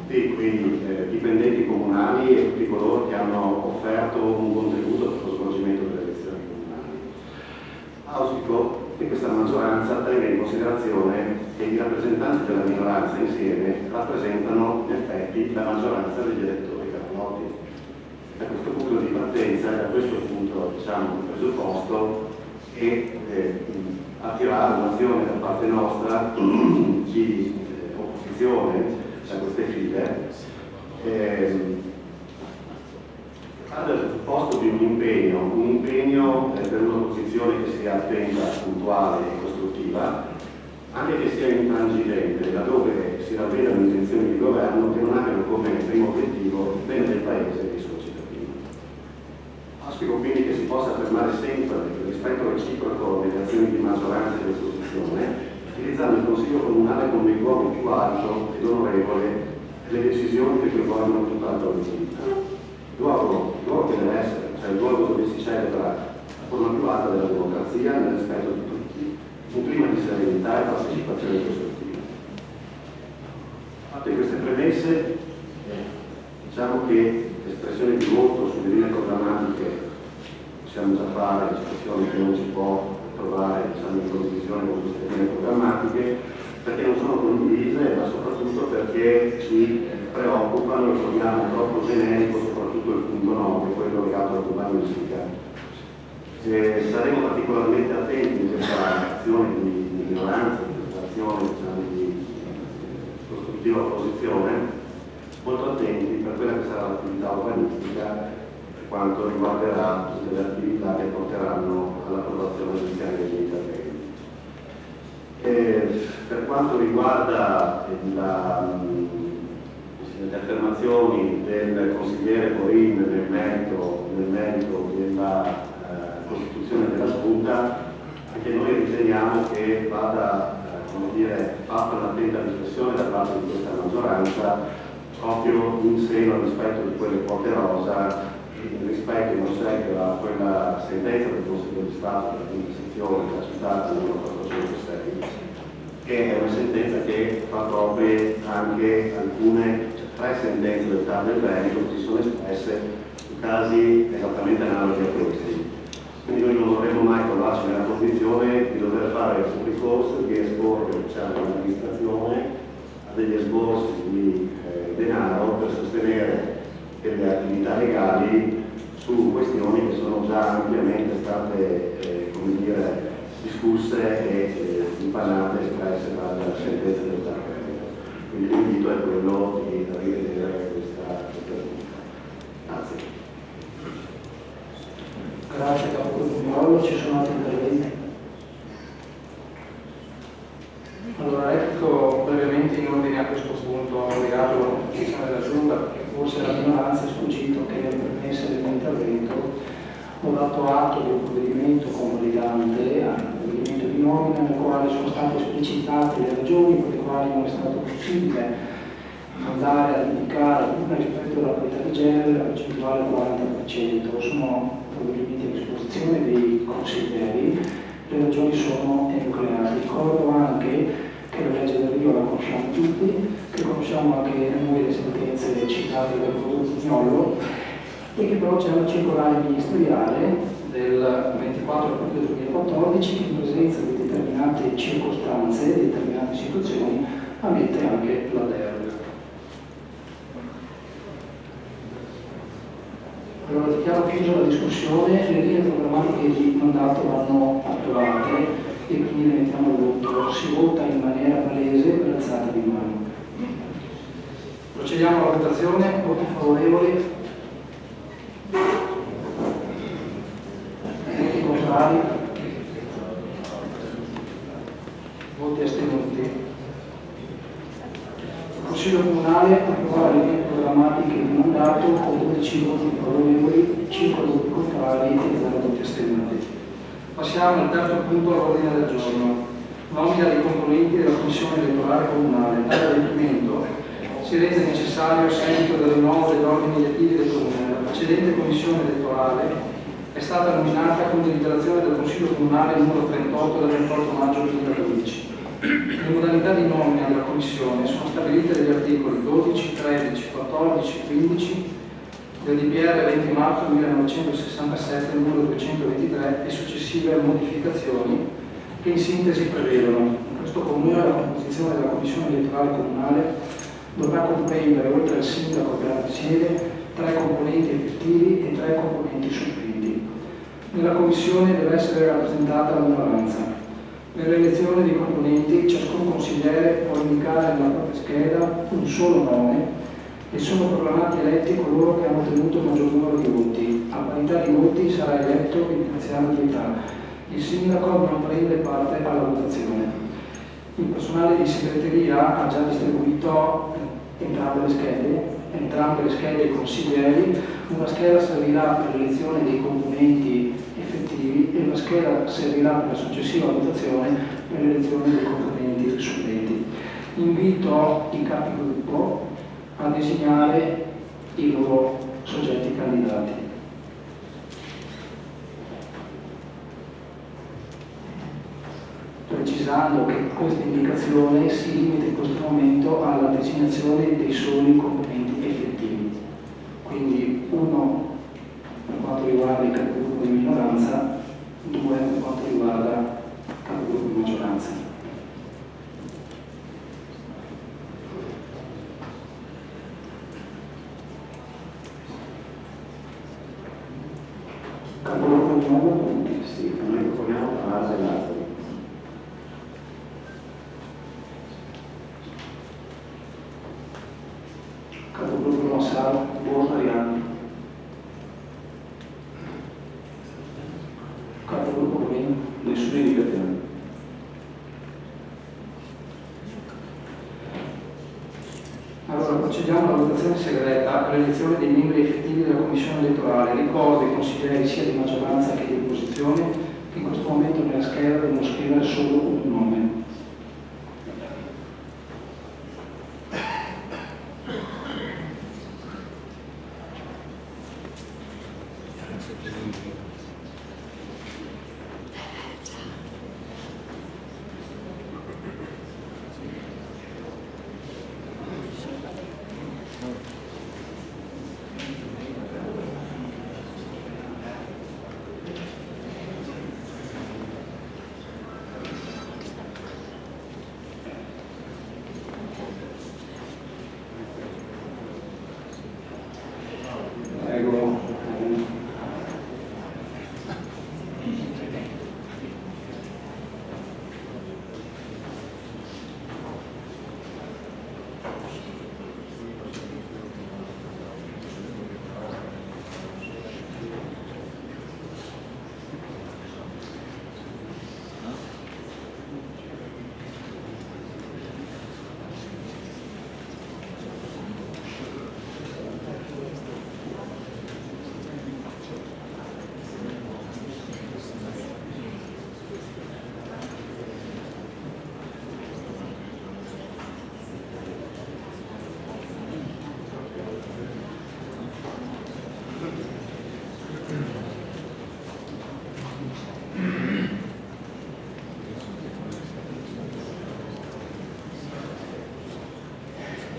G: tutti quei dipendenti comunali e tutti coloro che hanno offerto un contributo per lo svolgimento delle elezioni comunali. Auspico che questa maggioranza tenga in considerazione che i rappresentanti della minoranza insieme rappresentano in effetti la maggioranza degli elettori carlotti. Da questo punto di partenza e da questo punto di presupposto e attirare un'azione da parte nostra di opposizione da queste file, parte dal presupposto di un impegno per un'opposizione che sia attenta, puntuale e costruttiva, anche che sia intransigente, laddove si ravvedano intenzioni di governo che non abbiano come primo obiettivo il bene del Paese e dei suoi cittadini. Auspico quindi che si possa affermare sempre il rispetto reciproco delle azioni di maggioranza e di opposizione, utilizzando il Consiglio Comunale come il luogo più alto ed onorevole delle decisioni che coinvolgono tutta la collettività. Il luogo che deve essere, cioè il luogo dove si celebra la forma più alta della democrazia nel rispetto di tutti, un clima di serenità e partecipazione costruttiva. Fatte queste premesse, diciamo che l'espressione di voto sulle linee programmatiche possiamo già fare, l'espressione che non si può trovare in condivisione con queste linee programmatiche, perché non sono condivise, ma soprattutto perché ci preoccupano e troviamo troppo generico soprattutto il punto 9, quello legato all'urbanistica. Saremo particolarmente attenti in questa azione di minoranza, in questa azione di costruttiva opposizione, molto attenti per quella che sarà l'attività urbanistica per quanto riguarderà tutte le attività che porteranno all'approvazione dei piani degli interventi. Per quanto riguarda le affermazioni del consigliere Corin nel merito della costituzione della Giunta, anche noi riteniamo che vada fatta un'attenta riflessione da parte di questa maggioranza proprio in seno al rispetto di quelle quote rosa, rispetto in ossequio a quella sentenza del Consiglio di Stato della quinta sezione che ha citato il numero 406, che è una sentenza che fa proprie anche tre sentenze del TAR del Veneto che si sono espresse su casi esattamente analoghi a questi. Quindi noi non vorremmo mai trovarci nella condizione di dover fare un ricorso, di esporre l'amministrazione a degli esborsi di denaro per sostenere delle attività legali su questioni che sono già ampiamente state discusse e impannate, espresse dalla sentenza del TAR. Quindi l'invito è quello di rivedere questa giunta. Grazie.
B: Paolo, ci sono altri interventi? Allora, replico brevemente in ordine a questo punto legato alla posizione della Giunta, perché forse la minoranza è sfuggito che nel permesso del mio intervento ho dato atto del provvedimento convalidante al provvedimento di nomina, nel quale sono state esplicitate le ragioni per le quali non è stato possibile andare a indicare una rispetto alla parità di genere la percentuale 40%. Sono provvedimenti a disposizione dei consiglieri, le ragioni sono enucleate. Ricordo anche che la legge del Rio la conosciamo tutti, che conosciamo anche noi le sentenze citate dal professor Zugnolo, e che però c'è una circolare ministeriale del 24 aprile 2014 che in presenza di determinate circostanze, determinate situazioni, ammette anche la deroga. Allora dichiaro chiusa la discussione, le linee programmatiche di mandato vanno approvate e quindi le mettiamo al voto. Si vota in maniera palese per alzata di mano. Procediamo alla votazione, voti favorevoli, voti contrari, voti astenuti. Consiglio Comunale approvare le linee programmatiche di mandato con 12 voti favorevoli, 5 voti contrari e 0 voti astenuti. Passiamo al terzo punto all'ordine del giorno. Nomina dei componenti della Commissione elettorale comunale. Tale adempimento si rende necessario a seguito del rinnovo degli ordini elettivi del Comune. La precedente Commissione elettorale è stata nominata con deliberazione del Consiglio Comunale numero 38 del 28 maggio 2012. Le modalità di nomina della Commissione sono stabilite dagli articoli 12, 13, 14, 15 del DPR 20 marzo 1967 numero 223 e successive modificazioni che in sintesi prevedono. In questo Comune la composizione della Commissione elettorale comunale dovrà comprendere, oltre al sindaco che la presiede, 3 componenti effettivi e 3 componenti supplenti. Nella Commissione deve essere rappresentata la minoranza. Per l'elezione dei componenti, ciascun consigliere può indicare nella propria scheda un solo nome e sono proclamati eletti coloro che hanno ottenuto il maggior numero di voti. A parità di voti sarà eletto il finanziario di età. Il sindaco non prende parte alla votazione. Il personale di segreteria ha già distribuito entrambe le schede ai consiglieri. Una scheda servirà per l'elezione dei componenti effettivi e una scheda servirà per la successiva votazione per l'elezione dei componenti supplenti. Invito i capigruppo a designare i loro soggetti candidati. Precisando che questa indicazione si limita in questo momento alla designazione dei soli componenti effettivi. Quindi 1 per quanto riguarda il capigruppo di minoranza, 2 per quanto riguarda il capigruppo di maggioranza. Capogruppo di nuovo? Sì,
G: noi proponiamo parlare dell'altro.
B: Capogruppo Massaro, Borsa Ariano. Capogruppo Comino.
E: Nessuna indicazione.
B: Allora procediamo alla votazione segreta per l'elezione dei membri effettivi della Commissione elettorale. Ricordo ai consiglieri sia di maggioranza che di opposizione che in questo momento nella scheda devono scrivere solo un nome.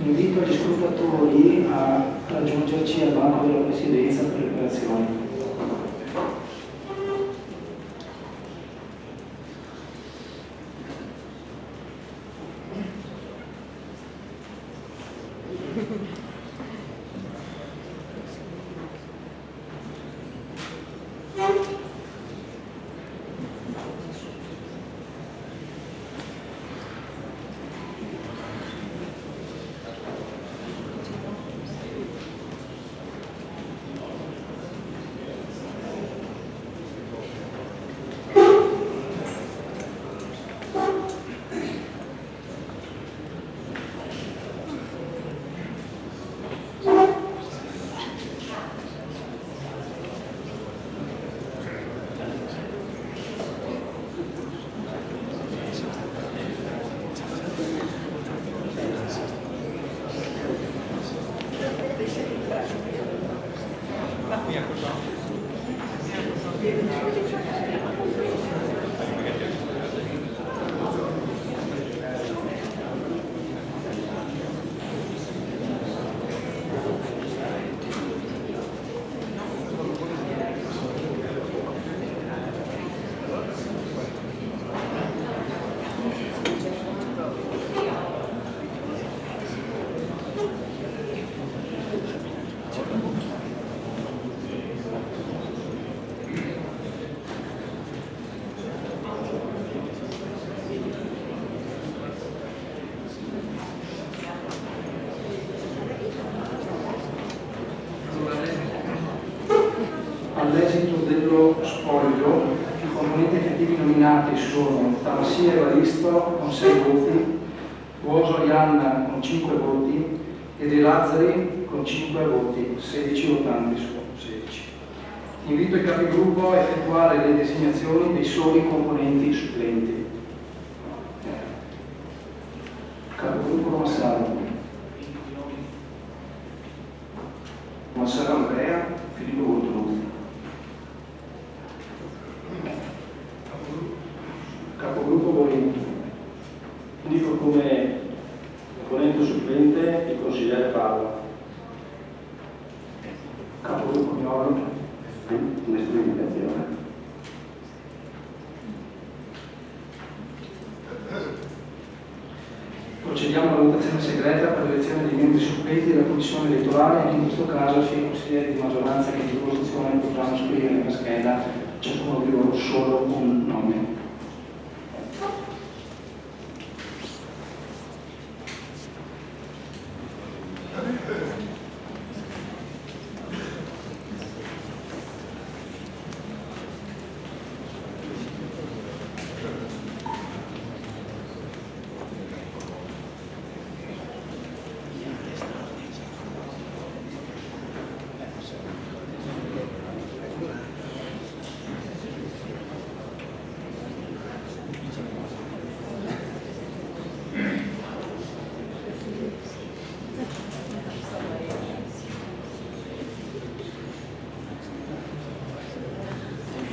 B: Invito gli scrutatori a raggiungerci al banco della Presidenza per le operazioni. All'esito dello spoglio, i componenti effettivi nominati sono Tamassia Evaristo con 6 voti, Buoso Arianna con 5 voti e De Lazzari con 5 voti, 16 votanti su 16. Invito i capigruppo a effettuare le designazioni dei soli componenti supplenti. Capogruppo Massaro.
D: Massaro Andrea, Filippo Bortoluzzi.
E: Capogruppo Bonino. Indico come componente supplente il consigliere Paolo.
B: Capogruppo Miolo.
G: Nessuna indicazione.
B: Procediamo alla votazione segreta per l'elezione dei membri supplenti della Commissione elettorale. Anche in questo caso sia i consiglieri di maggioranza che di opposizione potranno scrivere nella scheda ciascuno di loro solo un nome.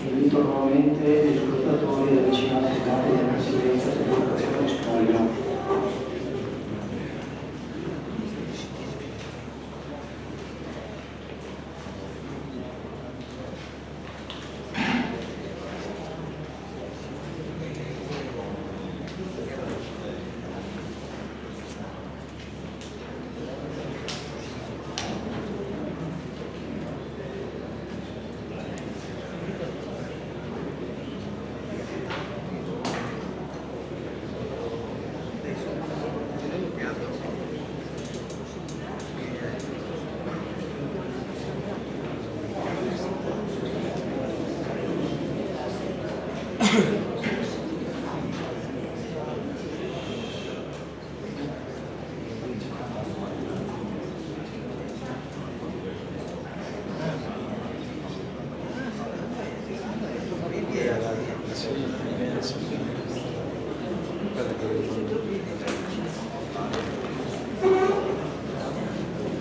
B: Invito nuovamente gli scrutatori ad avvicinarsi ai banchi della Presidenza per l'operazione di spoglio.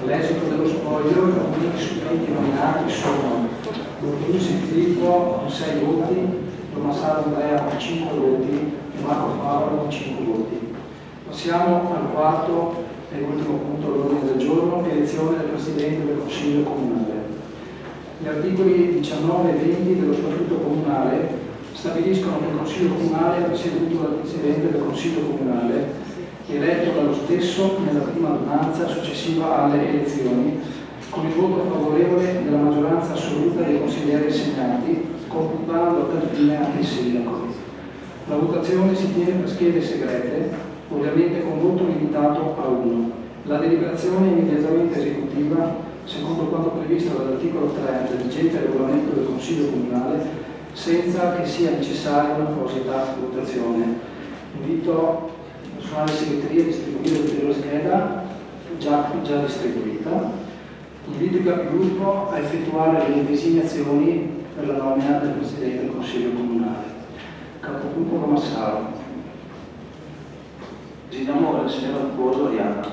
B: All'esito dello spoglio, i componenti supplenti nominati sono Bortoluzzi Filippo con 6 voti, Tomassaro Andrea con 5 voti e Marco Paolo con 5 voti. Passiamo al quarto E l'ultimo punto all'ordine del giorno, elezione del Presidente del Consiglio Comunale. Gli articoli 19 e 20 dello Statuto Comunale stabiliscono che il Consiglio Comunale è presieduto dal Presidente del Consiglio Comunale, eletto dallo stesso nella prima adunanza successiva alle elezioni, con il voto favorevole della maggioranza assoluta dei consiglieri assegnati, computando a tal fine anche il sindaco. La votazione si tiene per schede segrete, ovviamente con voto limitato a 1. La deliberazione è immediatamente esecutiva, secondo quanto previsto dall'articolo 3 del vigente regolamento del Consiglio Comunale, senza che sia necessaria un'apposita votazione. Invito il personale segreteria a distribuire l'ulteriore scheda già distribuita. Invito i capigruppo a effettuare le designazioni per la nomina del Presidente del Consiglio Comunale. Capogruppo Romassaro.
D: Designiamo il signor Boso Riana.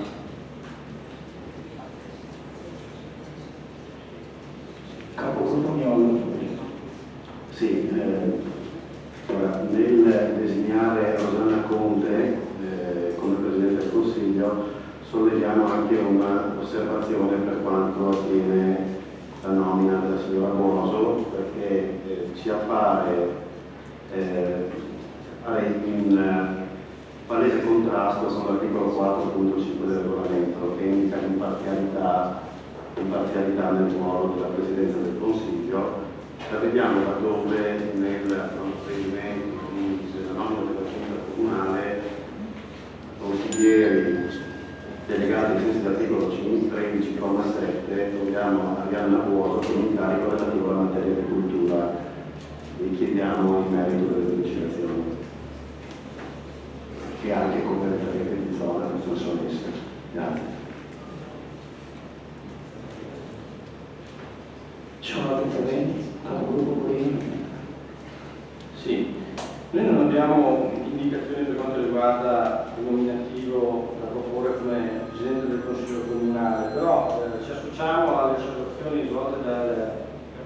B: Capogruppo Miolo.
G: Sì, ora, nel designare Rosanna Conte come Presidente del Consiglio solleviamo anche un'osservazione per quanto attiene la nomina della signora Boso, perché ci appare in palese contrasto con l'articolo 4.5 del regolamento, che indica l'imparzialità nel ruolo della Presidenza del Consiglio. La vediamo laddove nel procedimento della nomina della Giunta Comunale consiglieri delegati ai sensi dell'articolo 13,7 troviamo Arianna Buoso con incarico relativo alla materia di cultura. Vi chiediamo il merito delle designazioni, che anche come referente di zona non sono messe. Grazie.
B: Ci sono altri interventi? Capogruppo Polini.
E: Sì, noi non abbiamo indicazioni per quanto riguarda il nominativo da proporre come Presidente del Consiglio Comunale, però ci associamo alle osservazioni svolte dal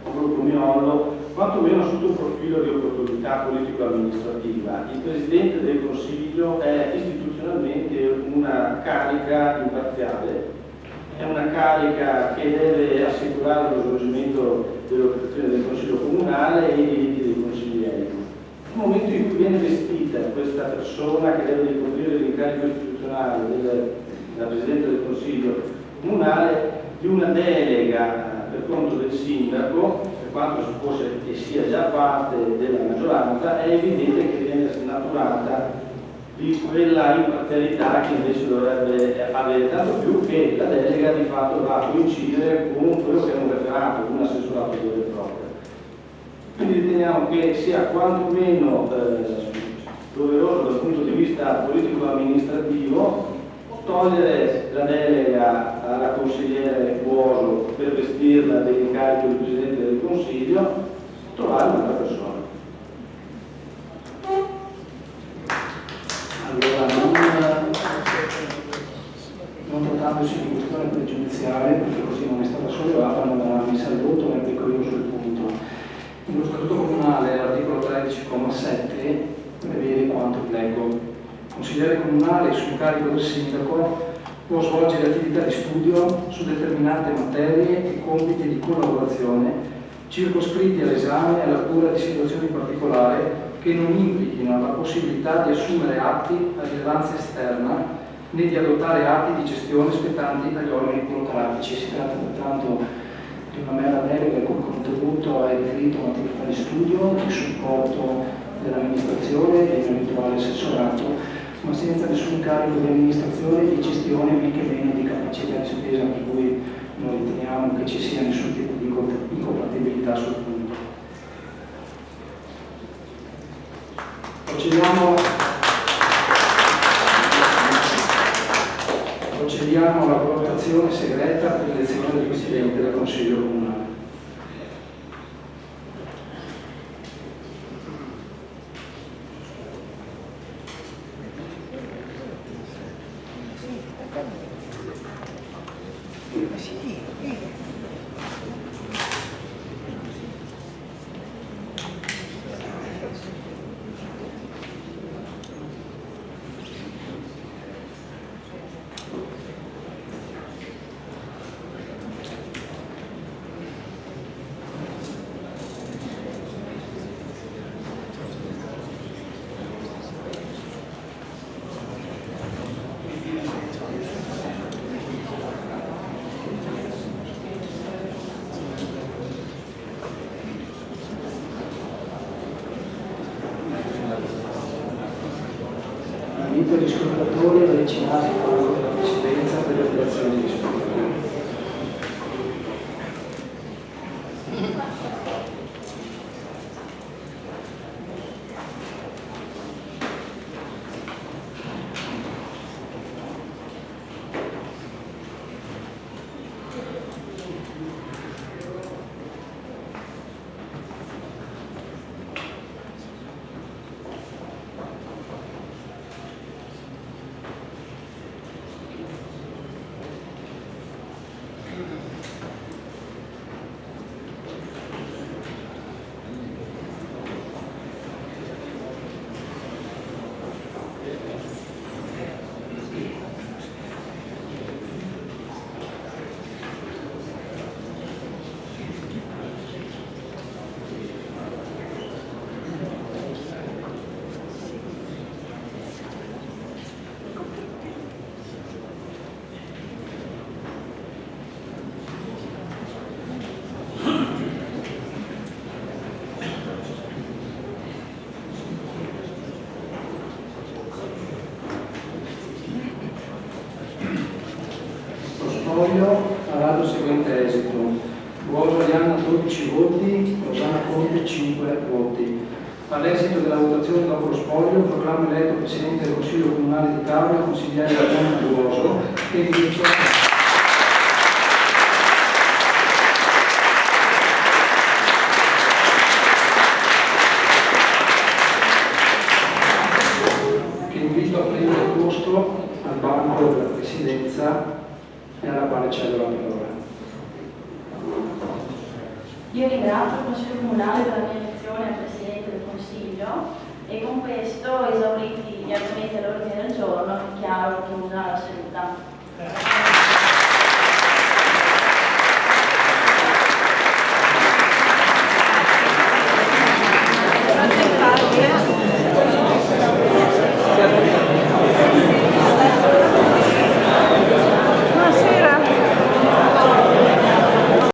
E: capogruppo Miolo, quantomeno sotto un profilo di opportunità politico-amministrativa. Il Presidente del Consiglio è istituzionalmente una carica imparziale, è una carica che deve assicurare lo svolgimento delle operazioni del Consiglio Comunale e i diritti dei consiglieri. Nel momento in cui viene vestita questa persona che deve ricoprire l'incarico istituzionale della Presidente del Consiglio Comunale di una delega per conto del sindaco, per quanto si fosse e sia già parte della maggioranza, è evidente che viene snaturata di quella imparzialità che invece dovrebbe avere, tanto più che la delega di fatto va a coincidere con quello che è un referato, un assessorato vero e proprio. Quindi riteniamo che sia quantomeno doveroso dal punto di vista politico-amministrativo togliere la delega alla consigliere Buoso per vestirla dell'incarico di Presidente del Consiglio, trovare un'altra persona.
B: Allora, non trattandosi di questione pregiudiziale, perché così non è stata sollevata, non verrà messa al voto, ne applico io sul punto. Nello Statuto Comunale, l'articolo 13,7 prevede quanto vi leggo. Consigliere comunale su incarico del sindaco può svolgere attività di studio su determinate materie e compiti di collaborazione circoscritti all'esame e alla cura di situazioni particolari che non implichino la possibilità di assumere atti a rilevanza esterna né di adottare atti di gestione spettanti agli organi burocratici. Si tratta pertanto di una mera delega il cui contributo è riferito a un'attività di studio, di supporto dell'amministrazione e di un eventuale assessorato, ma senza nessun incarico di amministrazione e di gestione, men che meno di capacità di spesa, per cui noi riteniamo che ci sia nessun tipo di incompatibilità sul punto. Procediamo alla votazione segreta per l'elezione del Presidente del Consiglio Comunale. Invito gli scrutatori ad avvicinarsi al palco della Presidenza per le operazioni di scrutinio. Avrà il seguente esito: Luogo Arianna 12 voti, Rossana Conte 5 voti. All'esito della votazione dopo lo spoglio proclamo eletto Presidente del Consiglio Comunale di Cavia, consigliere Arianna Duoso e direttore. Che invito a prendere posto al banco della Presidenza e alla quale cedo la parola.
H: Io ringrazio il Consiglio Comunale per la mia elezione a Presidente del Consiglio e con questo, esauriti gli argomenti all'ordine del giorno, dichiaro chiusa la seduta.